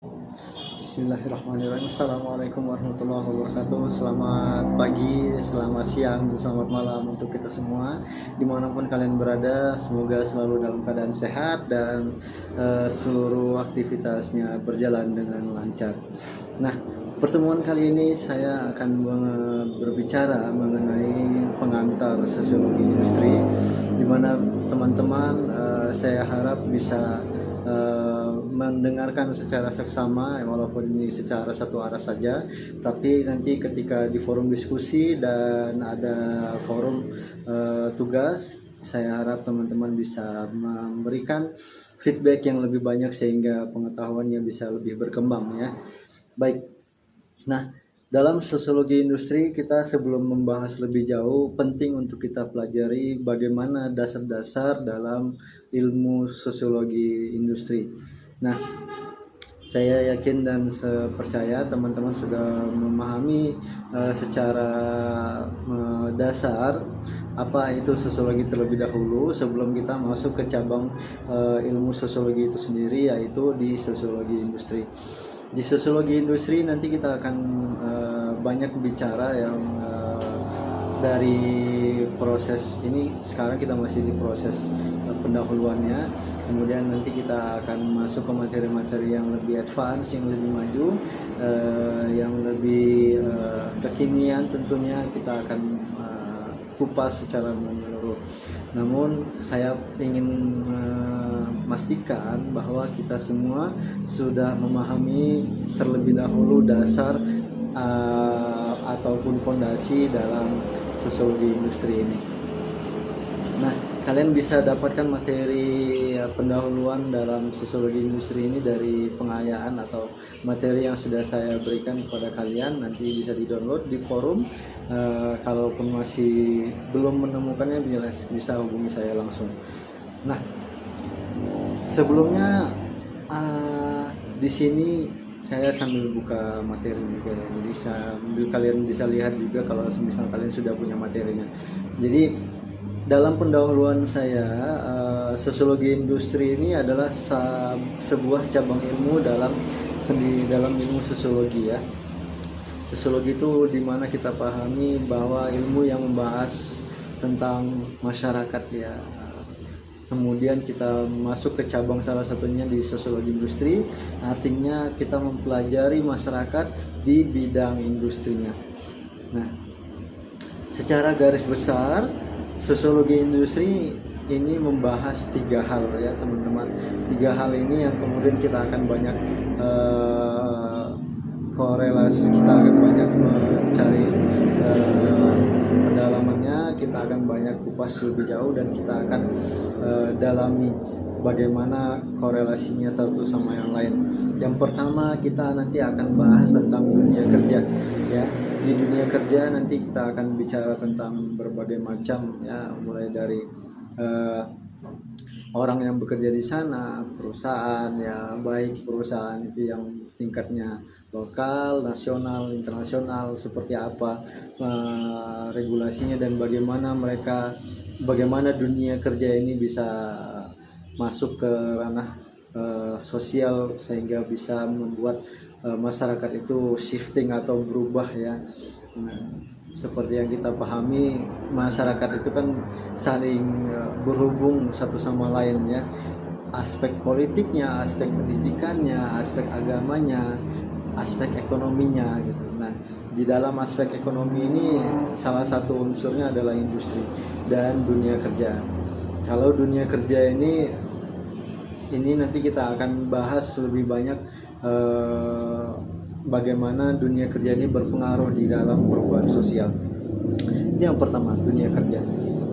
Bismillahirrahmanirrahim. Assalamualaikum warahmatullahi wabarakatuh. Selamat pagi, selamat siang, dan selamat malam untuk kita semua dimanapun kalian berada. Semoga selalu dalam keadaan sehat dan seluruh aktivitasnya berjalan dengan lancar. Nah, pertemuan kali ini saya akan berbicara mengenai pengantar sosiologi industri, di mana teman-teman saya harap bisa mendengarkan secara seksama, walaupun ini secara satu arah saja, tapi nanti ketika di forum diskusi dan ada forum tugas, saya harap teman-teman bisa memberikan feedback yang lebih banyak sehingga pengetahuannya bisa lebih berkembang ya. Baik, nah dalam sosiologi industri kita sebelum membahas lebih jauh penting untuk kita pelajari bagaimana dasar-dasar dalam ilmu sosiologi industri. Nah, saya yakin dan percaya teman-teman sudah memahami secara dasar apa itu sosiologi terlebih dahulu sebelum kita masuk ke cabang ilmu sosiologi itu sendiri, yaitu di sosiologi industri. Di sosiologi industri nanti kita akan banyak bicara yang dari proses ini. Sekarang kita masih di proses pendahuluannya, kemudian nanti kita akan masuk ke materi-materi yang lebih advance, yang lebih maju, yang lebih kekinian. Tentunya kita akan kupas secara menyeluruh. Namun saya ingin memastikan bahwa kita semua sudah memahami terlebih dahulu dasar ataupun fondasi dalam sosiologi industri ini. Nah, kalian bisa dapatkan materi pendahuluan dalam sosiologi industri ini dari pengayaan atau materi yang sudah saya berikan kepada kalian. Nanti bisa di-download di forum. Kalaupun masih belum menemukannya, bisa hubungi saya langsung. Nah, sebelumnya di sini saya sambil buka materi juga, jadi kalian bisa lihat juga kalau misal kalian sudah punya materinya. Jadi dalam pendahuluan saya, sosiologi industri ini adalah sebuah cabang ilmu dalam ilmu sosiologi ya. Sosiologi itu dimana kita pahami bahwa ilmu yang membahas tentang masyarakat ya. Kemudian kita masuk ke cabang salah satunya di sosiologi industri, artinya kita mempelajari masyarakat di bidang industrinya. Nah, secara garis besar sosiologi industri ini membahas 3 hal ya teman-teman. 3 hal ini yang kemudian kita akan banyak korelasi, kita akan banyak mencari pendalamannya, kita akan banyak kupas lebih jauh, dan kita akan dalami bagaimana korelasinya satu sama yang lain. Yang pertama, kita nanti akan bahas tentang dunia kerja ya. Di dunia kerja nanti kita akan bicara tentang berbagai macam ya, mulai dari orang yang bekerja di sana, perusahaan ya, baik perusahaan itu yang tingkatnya lokal, nasional, internasional, seperti apa regulasinya, dan bagaimana dunia kerja ini bisa masuk ke ranah sosial sehingga bisa membuat masyarakat itu shifting atau berubah ya. Seperti yang kita pahami, masyarakat itu kan saling berhubung satu sama lain ya. Aspek politiknya, aspek pendidikannya, aspek agamanya, aspek ekonominya gitu. Nah, di dalam aspek ekonomi ini salah satu unsurnya adalah industri dan dunia kerja. Kalau dunia kerja ini nanti kita akan bahas lebih banyak bagaimana dunia kerja ini berpengaruh di dalam perubahan sosial. Itu yang pertama, dunia kerja.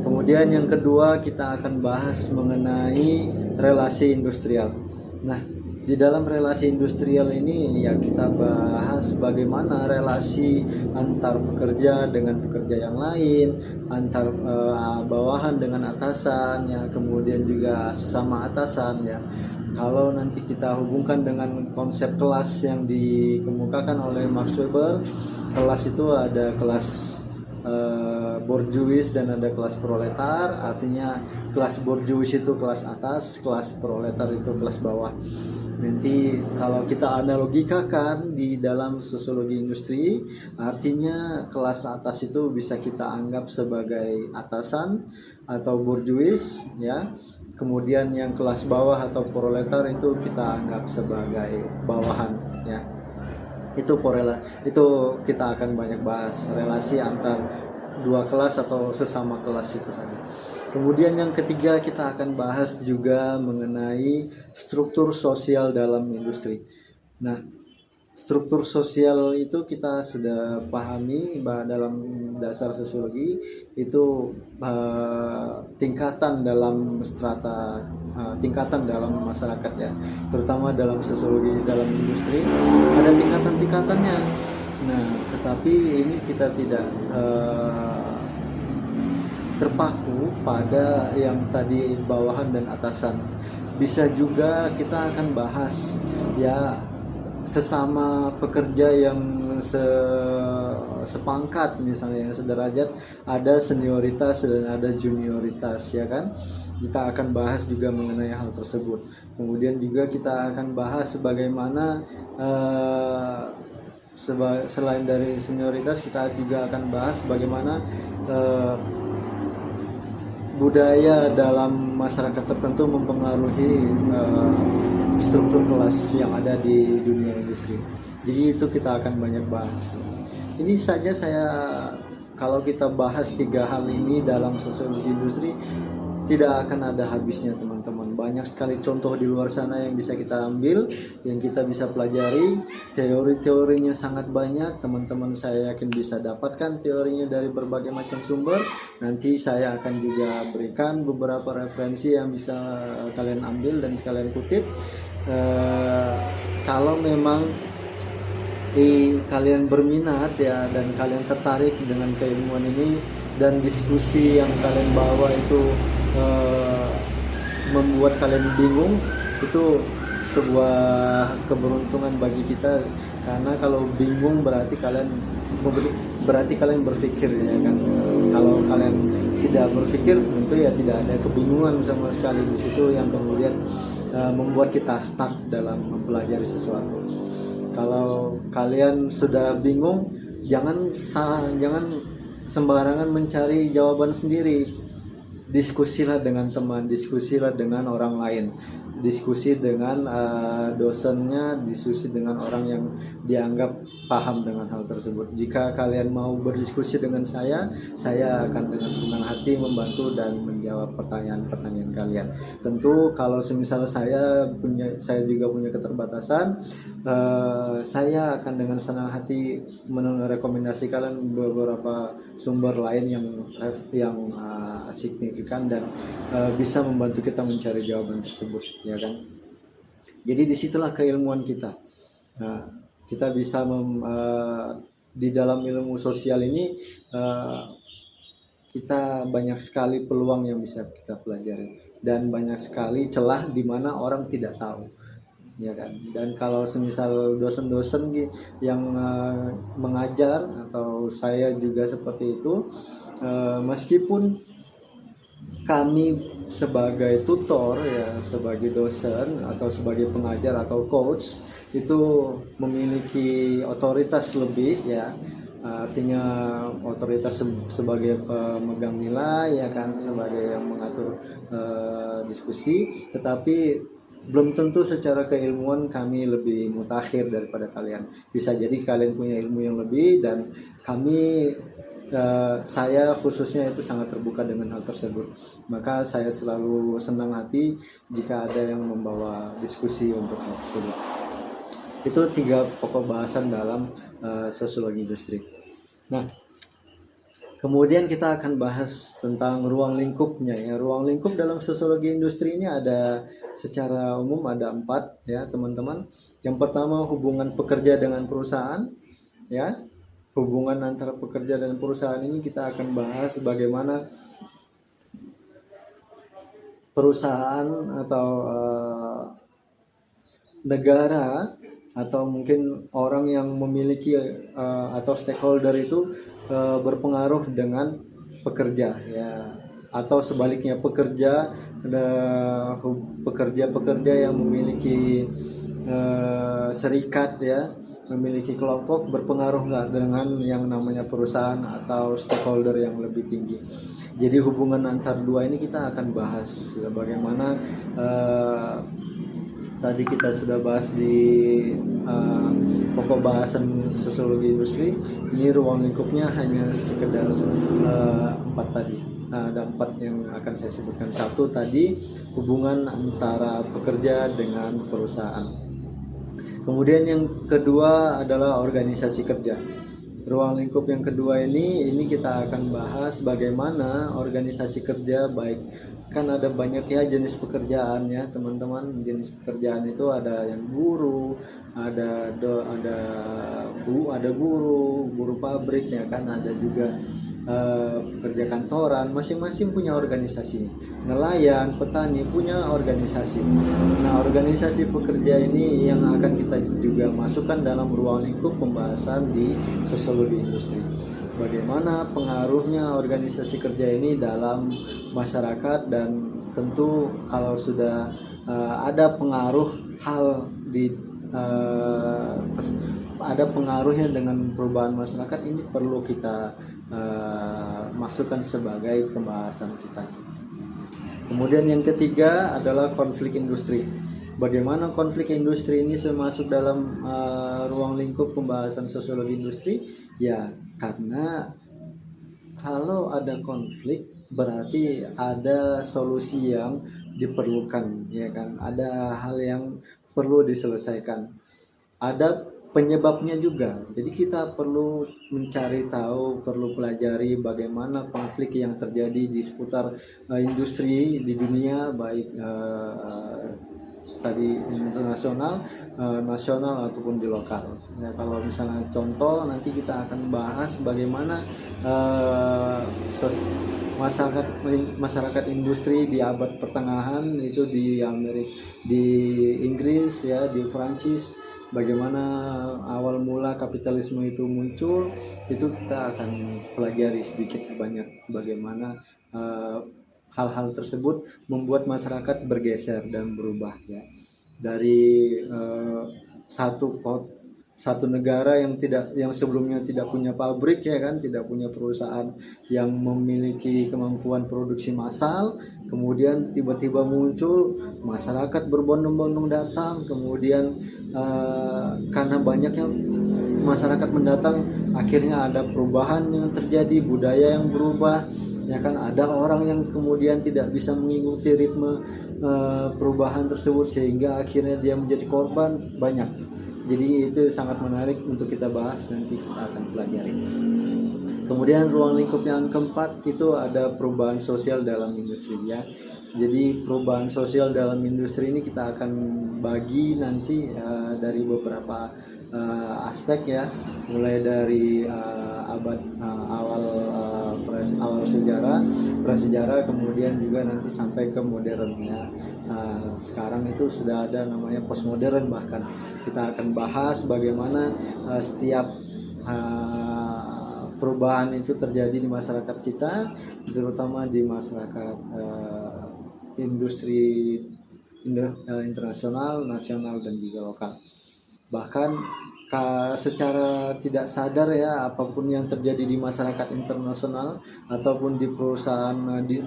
Kemudian yang kedua, kita akan bahas mengenai relasi industrial. Nah, di dalam relasi industrial ini ya kita bahas bagaimana relasi antar pekerja dengan pekerja yang lain, antar bawahan dengan atasan ya, kemudian juga sesama atasan ya. Kalau nanti kita hubungkan dengan konsep kelas yang dikemukakan oleh Max Weber, kelas itu ada kelas borjuis dan ada kelas proletar. Artinya kelas borjuis itu kelas atas, kelas proletar itu kelas bawah. Nanti kalau kita analogikakan di dalam sosiologi industri, artinya kelas atas itu bisa kita anggap sebagai atasan atau bourgeois, ya. Kemudian yang kelas bawah atau proletar itu kita anggap sebagai bawahan, ya. Itu kita akan banyak bahas relasi antar dua kelas atau sesama kelas itu tadi. Kemudian yang ketiga kita akan bahas juga mengenai struktur sosial dalam industri. Nah, struktur sosial itu kita sudah pahami bahwa dalam dasar sosiologi itu tingkatan dalam strata, tingkatan dalam masyarakat, ya, terutama dalam sosiologi dalam industri ada tingkatan-tingkatannya. Nah, tetapi ini kita tidak terpaku pada yang tadi bawahan dan atasan. Bisa juga kita akan bahas, ya, sesama pekerja yang sepangkat, misalnya yang sederajat, ada senioritas dan ada junioritas, ya kan. Kita akan bahas juga mengenai hal tersebut. Kemudian juga kita akan bahas bagaimana selain dari senioritas, kita juga akan bahas bagaimana budaya dalam masyarakat tertentu mempengaruhi struktur kelas yang ada di dunia industri. Jadi itu kita akan banyak bahas. Ini saja kalau kita bahas 3 hal ini dalam sosiologi industri, tidak akan ada habisnya, teman-teman. Banyak sekali contoh di luar sana yang bisa kita ambil, yang kita bisa pelajari. Teori-teorinya sangat banyak, teman-teman saya yakin bisa dapatkan teorinya dari berbagai macam sumber. Nanti saya akan juga berikan beberapa referensi yang bisa kalian ambil dan kalian kutip. Kalau memang kalian berminat, ya, dan kalian tertarik dengan keilmuan ini dan diskusi yang kalian bawa itu membuat kalian bingung, itu sebuah keberuntungan bagi kita, karena kalau bingung berarti kalian berpikir, ya kan. Kalau kalian tidak berpikir, tentu ya tidak ada kebingungan sama sekali di situ yang kemudian membuat kita stuck dalam mempelajari sesuatu. Kalau kalian sudah bingung, jangan sembarangan mencari jawaban sendiri. Diskusilah dengan teman, diskusilah dengan orang lain, diskusi dengan dosennya, diskusi dengan orang yang dianggap paham dengan hal tersebut. Jika kalian mau berdiskusi dengan saya akan dengan senang hati membantu dan menjawab pertanyaan-pertanyaan kalian. Tentu kalau semisal saya juga punya keterbatasan, saya akan dengan senang hati merekomendasi kalian beberapa sumber lain yang signifikan dan bisa membantu kita mencari jawaban tersebut, ya kan. Jadi disitulah keilmuan kita. Kita bisa di dalam ilmu sosial ini kita banyak sekali peluang yang bisa kita pelajari dan banyak sekali celah di mana orang tidak tahu, ya kan. Dan kalau semisal dosen-dosen yang mengajar, atau saya juga seperti itu, meskipun kami sebagai tutor, ya, sebagai dosen atau sebagai pengajar atau coach, itu memiliki otoritas lebih, ya, artinya otoritas sebagai pemegang nilai, ya kan, sebagai yang mengatur diskusi, tetapi belum tentu secara keilmuan kami lebih mutakhir daripada kalian. Bisa jadi kalian punya ilmu yang lebih, dan saya khususnya itu sangat terbuka dengan hal tersebut. Maka saya selalu senang hati jika ada yang membawa diskusi untuk hal tersebut. Itu 3 pokok bahasan dalam sosiologi industri. Nah, kemudian kita akan bahas tentang ruang lingkupnya, ya. Ruang lingkup dalam sosiologi industri ini ada secara umum ada 4, ya, teman-teman. Yang pertama, hubungan pekerja dengan perusahaan, ya. Hubungan antara pekerja dan perusahaan ini kita akan bahas bagaimana perusahaan atau negara atau mungkin orang yang memiliki atau stakeholder itu berpengaruh dengan pekerja, ya, atau sebaliknya pekerja yang memiliki serikat ya, memiliki kelompok, berpengaruh nggak dengan yang namanya perusahaan atau stakeholder yang lebih tinggi. Jadi hubungan antar dua ini kita akan bahas ya, bagaimana tadi kita sudah bahas di pokok bahasan sosiologi industri. Ini ruang lingkupnya hanya sekedar 4 tadi. Ada 4 yang akan saya sebutkan. Satu tadi hubungan antara pekerja dengan perusahaan. Kemudian yang kedua adalah organisasi kerja. Ruang lingkup yang kedua ini kita akan bahas bagaimana organisasi kerja, baik kan ada banyak ya jenis pekerjaan ya teman-teman. Jenis pekerjaan itu ada yang guru, ada guru pabrik ya kan, ada juga pekerja kantoran, masing-masing punya organisasi. Nelayan, petani punya organisasi. Nah, organisasi pekerja ini yang akan kita juga masukkan dalam ruang lingkup pembahasan di sosiologi industri. Bagaimana pengaruhnya organisasi kerja ini dalam masyarakat, dan tentu kalau sudah ada pengaruh hal di ada pengaruhnya dengan perubahan masyarakat, ini perlu kita masukkan sebagai pembahasan kita. Kemudian yang ketiga adalah konflik industri. Bagaimana konflik industri ini masuk dalam ruang lingkup pembahasan sosiologi industri? Ya, karena kalau ada konflik berarti ada solusi yang diperlukan, ya kan? Ada hal yang perlu diselesaikan. Ada penyebabnya juga. Jadi kita perlu mencari tahu, perlu pelajari bagaimana konflik yang terjadi di seputar industri di dunia, baik tadi internasional, nasional ataupun di lokal. Ya, kalau misalnya contoh nanti kita akan bahas bagaimana masyarakat industri di abad pertengahan itu di Amerika, di Inggris ya, di Prancis, bagaimana awal mula kapitalisme itu muncul. Itu kita akan pelajari sedikit banyak bagaimana hal-hal tersebut membuat masyarakat bergeser dan berubah ya, dari satu negara yang sebelumnya tidak punya pabrik ya kan, tidak punya perusahaan yang memiliki kemampuan produksi massal, kemudian tiba-tiba muncul masyarakat berbondong-bondong datang, kemudian karena banyaknya masyarakat mendatang akhirnya ada perubahan yang terjadi, budaya yang berubah ya kan, ada orang yang kemudian tidak bisa mengikuti ritme perubahan tersebut sehingga akhirnya dia menjadi korban banyak. Jadi itu sangat menarik untuk kita bahas, nanti kita akan pelajari. Kemudian ruang lingkup yang keempat itu ada perubahan sosial dalam industri ya. Jadi perubahan sosial dalam industri ini kita akan bagi nanti dari beberapa aspek ya, mulai dari abad awal prasejarah, kemudian juga nanti sampai ke modern ya. Sekarang itu sudah ada namanya postmodern, bahkan kita akan bahas bagaimana setiap perubahan itu terjadi di masyarakat kita, terutama di masyarakat industri internasional, nasional, dan juga lokal. Bahkan secara tidak sadar ya, apapun yang terjadi di masyarakat internasional ataupun di perusahaan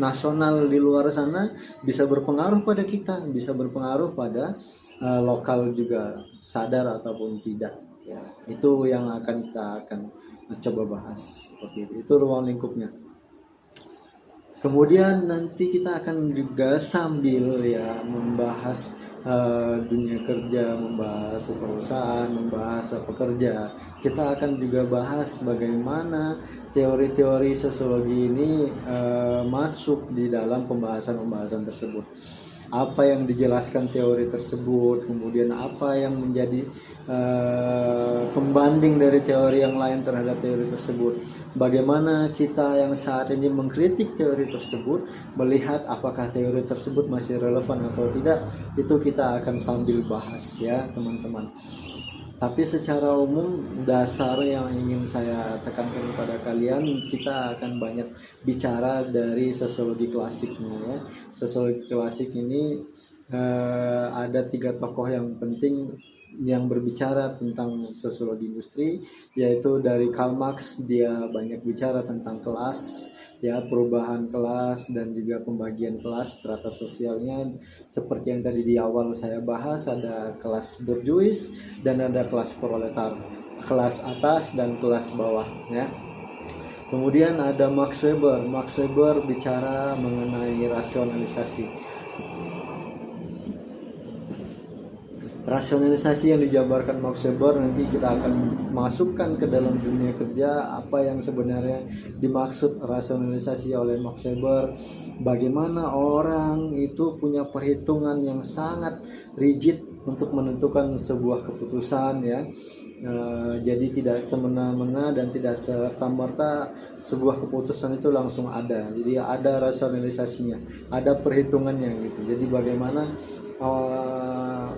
nasional di luar sana bisa berpengaruh pada kita, bisa berpengaruh pada lokal juga, sadar ataupun tidak ya. Itu yang kita akan coba bahas seperti itu ruang lingkupnya. Kemudian nanti kita akan juga sambil ya membahas dunia kerja, membahas perusahaan, membahas pekerja, kita akan juga bahas bagaimana teori-teori sosiologi ini masuk di dalam pembahasan tersebut. Apa yang dijelaskan teori tersebut, kemudian apa yang menjadi pembanding dari teori yang lain terhadap teori tersebut. Bagaimana kita yang saat ini mengkritik teori tersebut, melihat apakah teori tersebut masih relevan atau tidak, itu kita akan sambil bahas ya teman-teman. Tapi secara umum dasar yang ingin saya tekankan kepada kalian, kita akan banyak bicara dari sosiologi klasiknya ya. Sosiologi klasik ini ada 3 tokoh yang penting yang berbicara tentang sosiologi industri, yaitu dari Karl Marx. Dia banyak bicara tentang kelas, ya, perubahan kelas dan juga pembagian kelas, strata sosialnya. Seperti yang tadi di awal saya bahas, ada kelas borjuis dan ada kelas proletar, kelas atas dan kelas bawah, ya. Kemudian ada Max Weber. Max Weber bicara mengenai rasionalisasi. Rasionalisasi yang dijabarkan Max Weber, nanti kita akan masukkan ke dalam dunia kerja apa yang sebenarnya dimaksud rasionalisasi oleh Max Weber. Bagaimana orang itu punya perhitungan yang sangat rigid untuk menentukan sebuah keputusan, ya. Jadi tidak semena-mena dan tidak serta-merta sebuah keputusan itu langsung ada. Jadi ada rasionalisasinya, ada perhitungannya gitu. Jadi bagaimana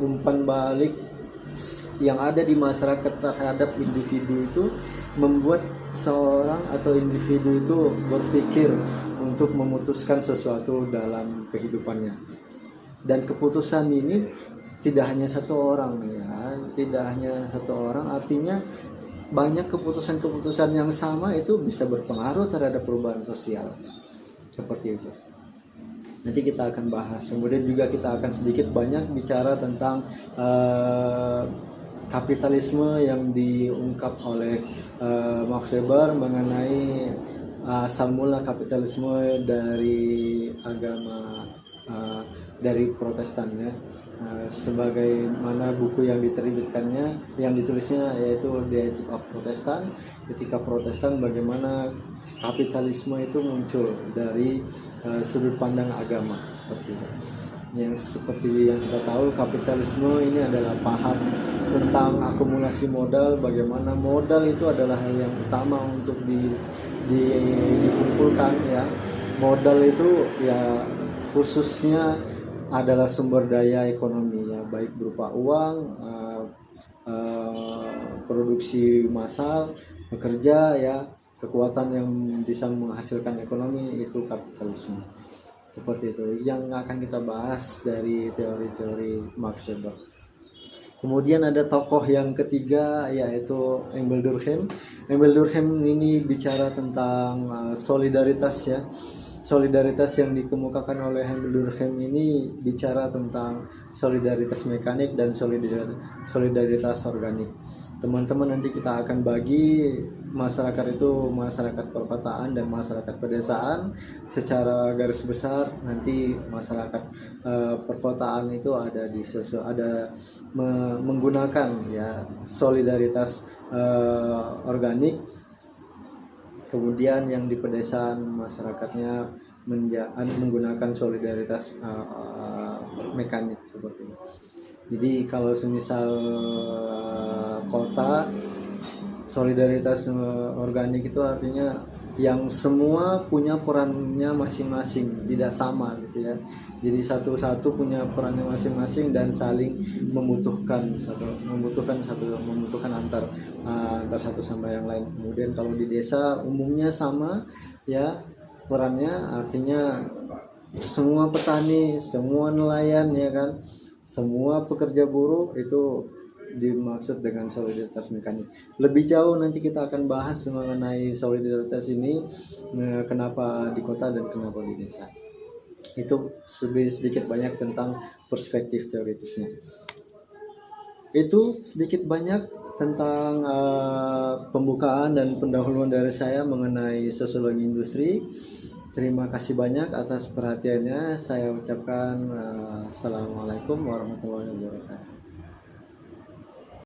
umpan balik yang ada di masyarakat terhadap individu itu membuat seorang atau individu itu berpikir untuk memutuskan sesuatu dalam kehidupannya. Dan keputusan ini tidak hanya satu orang, ya, tidak hanya satu orang, artinya banyak keputusan-keputusan yang sama itu bisa berpengaruh terhadap perubahan sosial, seperti itu. Nanti kita akan bahas. Kemudian juga kita akan sedikit banyak bicara tentang kapitalisme yang diungkap oleh Max Weber mengenai asal mula kapitalisme dari agama dari Protestan, ya. Sebagaimana buku yang diterbitkannya, yang ditulisnya yaitu The Ethic of Protestant, etika Protestan, bagaimana kapitalisme itu muncul dari sudut pandang agama, seperti itu. Yang seperti yang kita tahu, kapitalisme ini adalah paham tentang akumulasi modal, bagaimana modal itu adalah hal yang utama untuk dikumpulkan, ya. Modal itu ya khususnya adalah sumber daya ekonomi, ya, baik berupa uang, produksi massal, bekerja, ya, kekuatan yang bisa menghasilkan ekonomi, itu kapitalisme. Seperti itu yang akan kita bahas dari teori-teori Max Weber. Kemudian ada tokoh yang ketiga, yaitu Emil Durkheim. Emil Durkheim ini bicara tentang solidaritas, ya. Solidaritas yang dikemukakan oleh Emil Durkheim ini bicara tentang solidaritas mekanik dan solidaritas organik. Teman-teman, nanti kita akan bagi masyarakat itu masyarakat perkotaan dan masyarakat pedesaan secara garis besar. Nanti masyarakat perkotaan itu ada menggunakan, ya, solidaritas organik. Kemudian yang di pedesaan masyarakatnya menggunakan solidaritas mekanik, seperti itu. Jadi kalau semisal kota, solidaritas organik itu artinya yang semua punya perannya masing-masing, tidak sama gitu, ya. Jadi satu-satu punya perannya masing-masing dan saling membutuhkan antar satu sama yang lain. Kemudian kalau di desa umumnya sama, ya, perannya, artinya semua petani, semua nelayan, ya kan, semua pekerja buruh itu dimaksud dengan solidaritas mekanik. Lebih jauh nanti kita akan bahas mengenai solidaritas ini, kenapa di kota dan kenapa di desa. Itu sedikit banyak tentang perspektif teoritisnya. Itu sedikit banyak tentang pembukaan dan pendahuluan dari saya mengenai sosiologi industri. Terima kasih banyak atas perhatiannya. Saya ucapkan assalamualaikum warahmatullahi wabarakatuh.